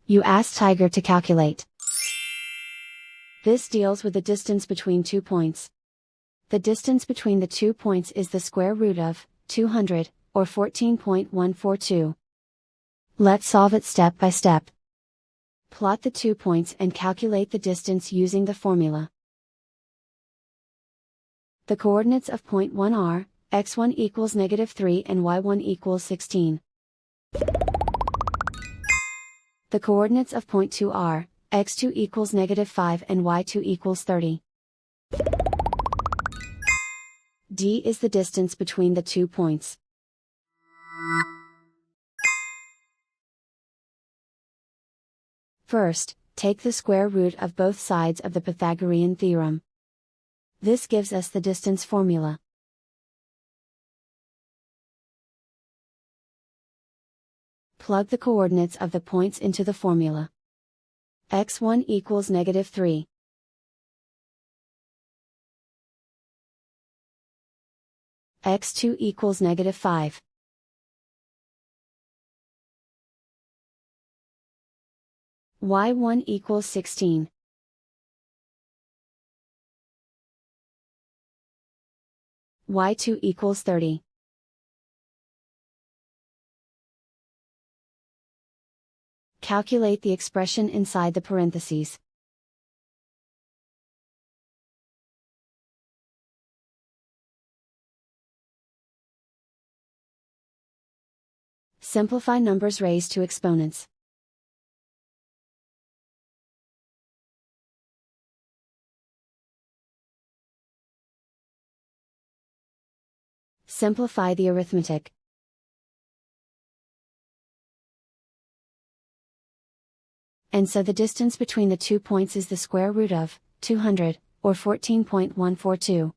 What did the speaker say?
You ask Tiger to calculate. This deals with the distance between 2 points. The distance between the 2 points is the square root of 200, or 14.142. Let's solve it step by step. Plot the 2 points and calculate the distance using the formula. The coordinates of point 1 are, x1 equals -3 and y1 equals 16. The coordinates of point 2 are, x2 equals -5 and y2 equals 30. D is the distance between the 2 points. First, take the square root of both sides of the Pythagorean theorem. This gives us the distance formula. Plug the coordinates of the points into the formula. x1 equals -3. x2 equals -5. y1 equals 16. y2 equals 30. Calculate the expression inside the parentheses. Simplify numbers raised to exponents. Simplify the arithmetic. And so the distance between the 2 points is the square root of 200, or 14.142.